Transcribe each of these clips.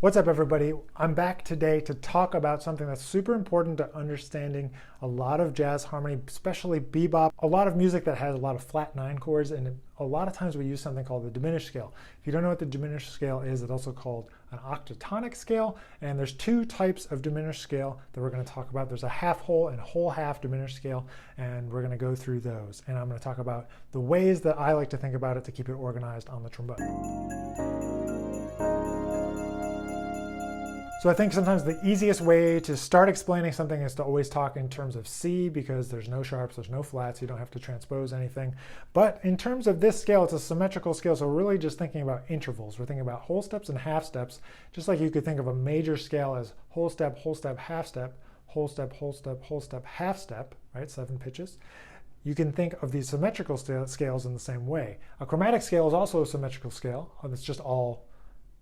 What's up, everybody? I'm back today to talk about something that's super important to understanding a lot of jazz harmony, especially bebop, a lot of music that has a lot of flat 9 chords, and a lot of times we use something called the diminished scale. If you don't know what the diminished scale is, it's also called an octatonic scale, and there's two types of diminished scale that we're going to talk about. There's a half whole and whole half diminished scale, and we're going to go through those. And I'm going to talk about the ways that I like to think about it to keep it organized on the trombone. So I think sometimes the easiest way to start explaining something is to always talk in terms of C, because there's no sharps, there's no flats, you don't have to transpose anything. But in terms of this scale, it's a symmetrical scale, so we're really just thinking about intervals. We're thinking about whole steps and half steps, just like you could think of a major scale as whole step, half step, whole step, whole step, whole step, half step, right? 7 pitches. You can think of these symmetrical scales in the same way. A chromatic scale is also a symmetrical scale, and it's just all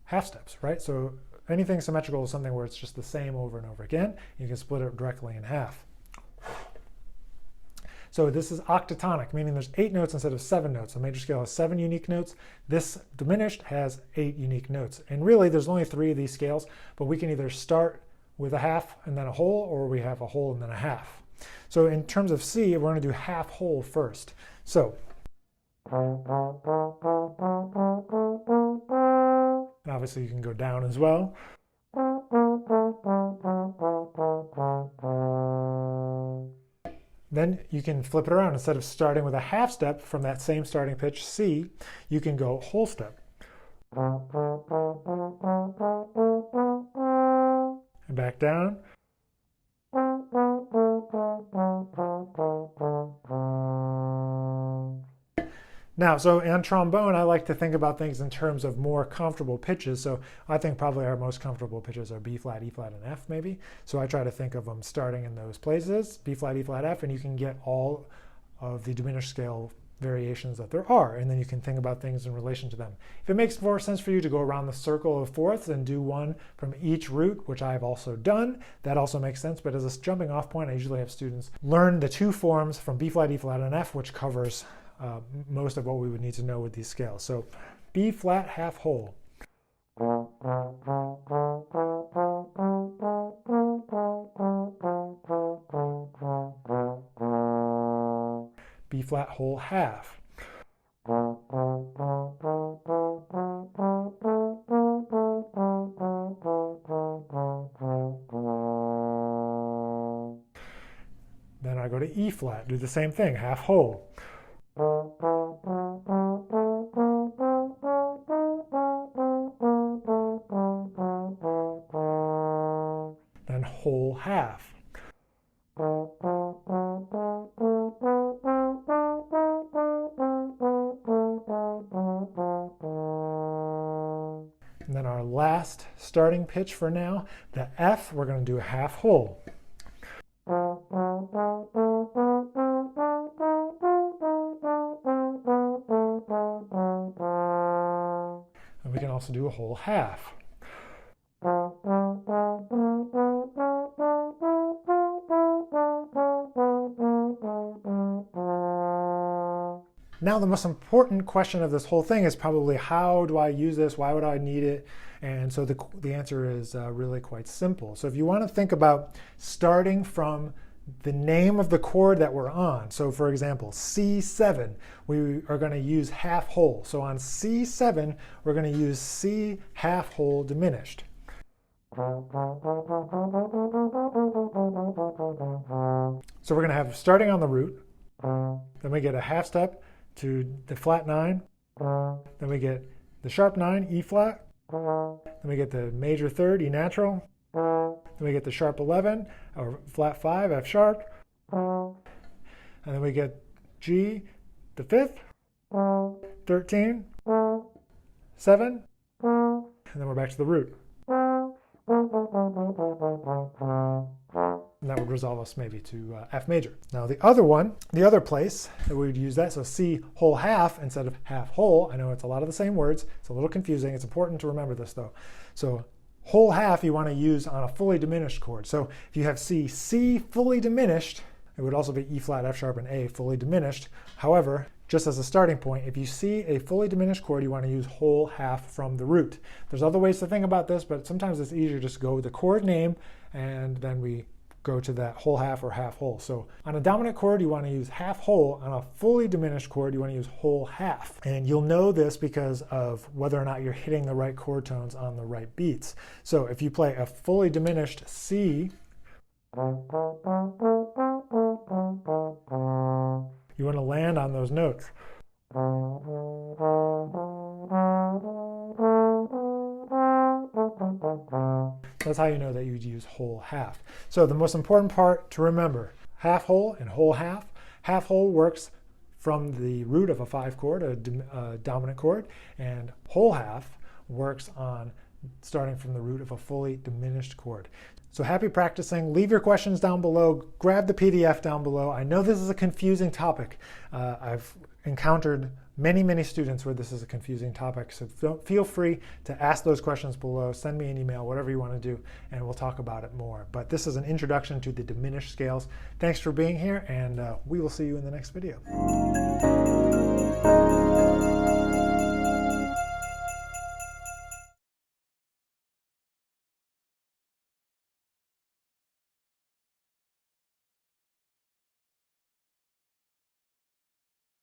half steps, right? So anything symmetrical is something where it's just the same over and over again. You can split it directly in half. So this is octatonic, meaning there's 8 notes instead of 7 notes. A major scale has 7 unique notes. This diminished has 8 unique notes. And really, there's only 3 of these scales, but we can either start with a half and then a whole, or we have a whole and then a half. So in terms of C, we're going to do half whole first. So and obviously you can go down as well. Then you can flip it around. Instead of starting with a half step from that same starting pitch, C, you can go whole step. And back down. Now, so on trombone, I like to think about things in terms of more comfortable pitches. So I think probably our most comfortable pitches are B flat, E flat, and F maybe. So I try to think of them starting in those places, B flat, E flat, F, and you can get all of the diminished scale variations that there are. And then you can think about things in relation to them. If it makes more sense for you to go around the circle of fourths and do one from each root, which I've also done, that also makes sense. But as a jumping off point, I usually have students learn the 2 forms from B flat, E flat, and F, which covers most of what we would need to know with these scales. So B flat, half whole. B flat, whole half. Then I go to E flat, do the same thing, half whole. Then whole half. And then our last starting pitch for now, the F, we're going to do a half whole. And we can also do a whole half. Now, the most important question of this whole thing is probably, how do I use this? Why would I need it? And so the answer is really quite simple. So if you want to think about starting from the name of the chord that we're on, so for example, C7, we are going to use half whole. So on C7, we're going to use C half whole diminished. So we're going to have starting on the root, then we get a half step to the flat 9, then we get the sharp 9, E flat, then we get the major 3rd, E natural, then we get the sharp 11, or flat 5, F sharp, and then we get G, the 5th, 13, 7, and then we're back to the root. And that would resolve us maybe to F major. Now the other place that we would use that, so C whole half instead of half whole. I know it's a lot of the same words. It's a little confusing. It's important to remember this though. So whole half you want to use on a fully diminished chord. So if you have C fully diminished, it would also be E flat, F sharp, and A fully diminished. However, just as a starting point, if you see a fully diminished chord, you want to use whole half from the root. There's other ways to think about this, but sometimes it's easier just to go with the chord name, and then we go to that whole half or half whole. So on a dominant chord, you want to use half whole. On a fully diminished chord, you want to use whole half. And you'll know this because of whether or not you're hitting the right chord tones on the right beats. So if you play a fully diminished C, you want to land on those notes. That's how you know that you'd use whole half. So the most important part to remember, half whole and whole half. Half whole works from the root of a 5 chord, a dominant chord, and whole half works on starting from the root of a fully diminished chord. So happy practicing. Leave your questions down below. Grab the PDF down below. I know this is a confusing topic. I've encountered many students where this is a confusing topic, so feel free to ask those questions below, send me an email, whatever you want to do, and we'll talk about it more. But this is an introduction to the diminished scales. Thanks for being here, and we will see you in the next video.